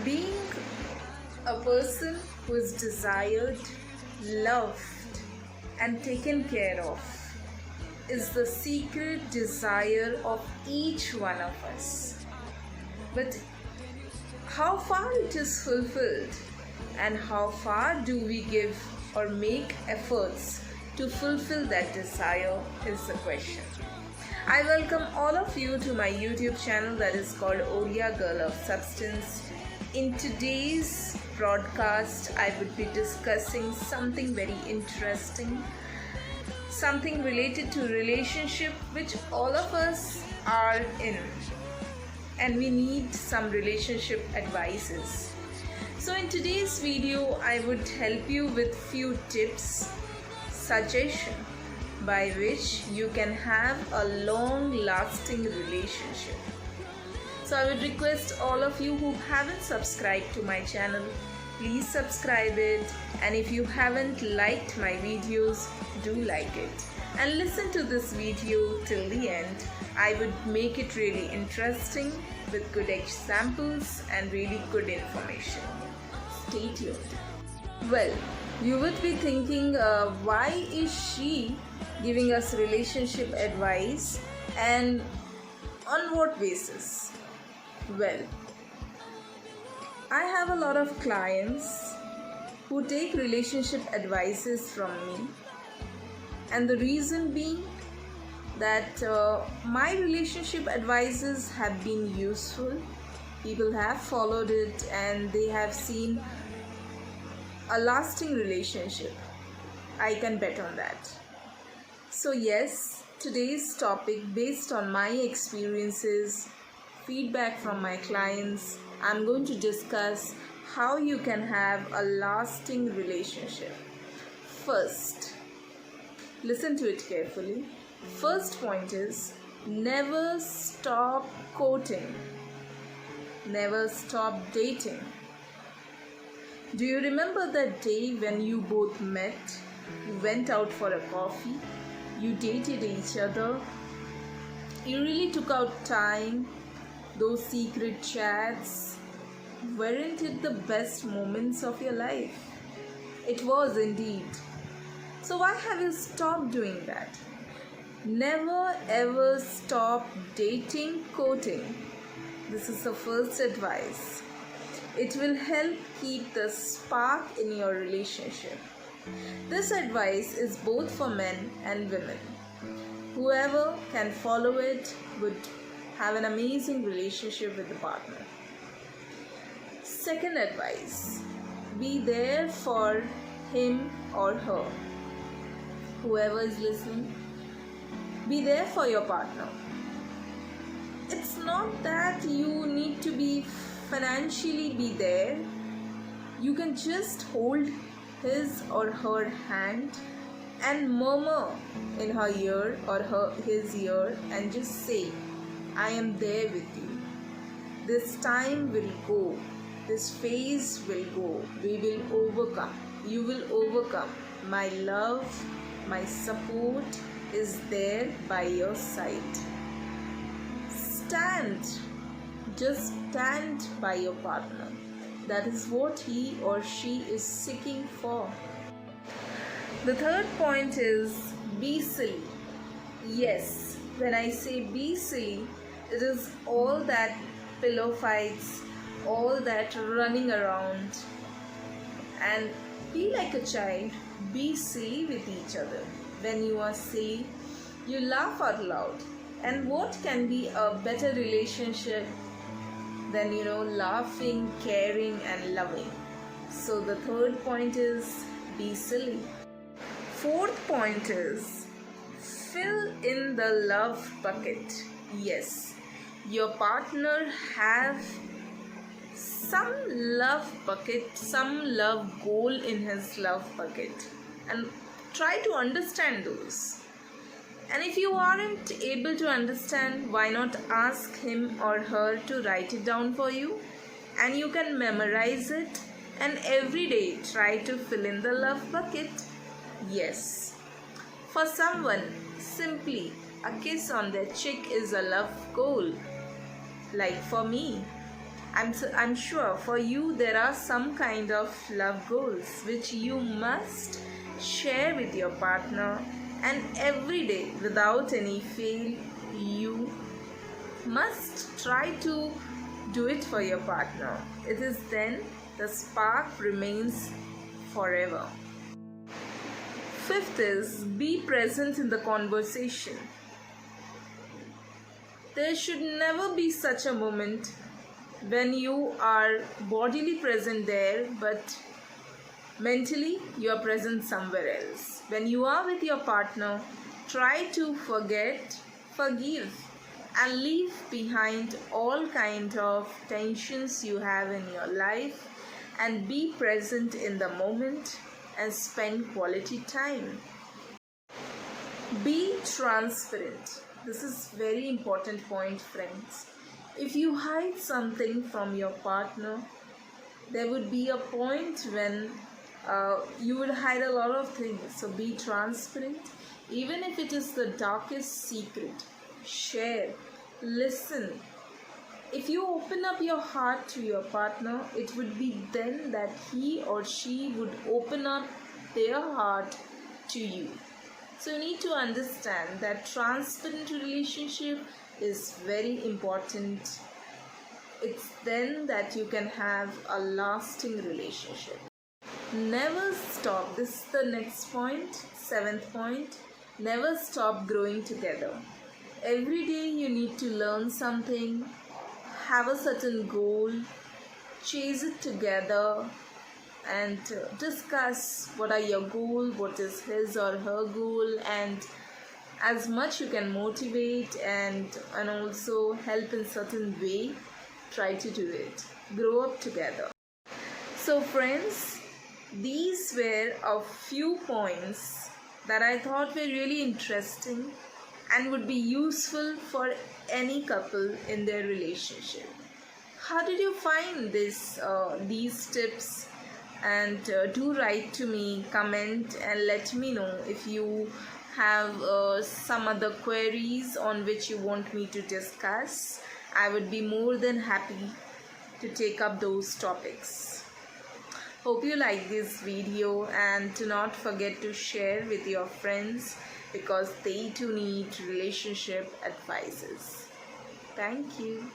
Being a person who is desired, loved, and taken care of is the secret desire of each one of us. But how far it is fulfilled and how far do we give or make efforts to fulfill that desire is the question. I welcome all of you to my YouTube channel that is called Odia Girl of Substance. In today's broadcast, I would be discussing something very interesting, something related to relationship which all of us are in, and we need some relationship advices. So in today's video, I would help you with few tips, suggestion by which you can have a long-lasting relationship. So I would request all of you who haven't subscribed to my channel, please subscribe it, and if you haven't liked my videos, do like it and listen to this video till the end. I would make it really interesting with good examples and really good information. Stay tuned. Well, you would be thinking, why is she giving us relationship advice and on what basis? Well, I have a lot of clients who take relationship advices from me, and the reason being that my relationship advices have been useful. People have followed it and they have seen a lasting relationship. I can bet on that. So yes, today's topic, based on my experiences, feedback from my clients, I'm going to discuss how you can have a lasting relationship. First, listen to it carefully. First point is, never stop courting. Never stop dating. Do you remember that day when you both met, you went out for a coffee, you dated each other, you really took out time, those secret chats? Weren't it the best moments of your life? It was indeed. So why have you stopped doing that? Never ever stop dating, courting. This is the first advice. It will help keep the spark in your relationship. This advice is both for men and women. Whoever can follow it would have an amazing relationship with the partner. Second advice, be there for him or her. Whoever is listening, be there for your partner. It's not that you need to be financially be there. You can just hold his or her hand and murmur in her ear or his ear and just say, I am there with you. This time will go. This phase will go. We will overcome. You will overcome. My love, my support is there by your side. Stand. Just stand by your partner. That is what he or she is seeking for. The third point is, be silly. Yes, when I say be silly, it is all that pillow fights, all that running around, and be like a child. Be silly with each other. When you are silly, you laugh out loud. And what can be a better relationship than, laughing, caring, and loving? So the third point is, be silly. Fourth point is, fill in the love bucket. Yes, your partner have some love bucket, some love goal in his love bucket, and try to understand those. And if you aren't able to understand, why not ask him or her to write it down for you, and you can memorize it and every day try to fill in the love bucket. Yes, for someone, simply a kiss on their cheek is a love goal. Like for me, I'm sure for you there are some kind of love goals which you must share with your partner, and every day without any fail you must try to do it for your partner. It is then the spark remains forever. Fifth is be present in the conversation. There should never be such a moment when you are bodily present there but mentally you are present somewhere else. When you are with your partner, try to forget, forgive, and leave behind all kind of tensions you have in your life, and be present in the moment and spend quality time. Be transparent. This is very important point, friends. If you hide something from your partner, there would be a point when you would hide a lot of things. So be transparent. Even if it is the darkest secret, share, listen. If you open up your heart to your partner, it would be then that he or she would open up their heart to you. So you need to understand that transparent relationship is very important. It's then that you can have a lasting relationship. Never stop. This is the next point, seventh point. Never stop growing together. Every day you need to learn something, have a certain goal, chase it together, and discuss what are your goal, what is his or her goal, and as much you can motivate and also help in certain way, try to do it. Grow up together. So friends, these were a few points that I thought were really interesting and would be useful for any couple in their relationship. How did you find these tips? And do write to me, comment, and let me know if you have some other queries on which you want me to discuss. I would be more than happy to take up those topics. Hope you like this video, and do not forget to share with your friends because they too need relationship advices. Thank you.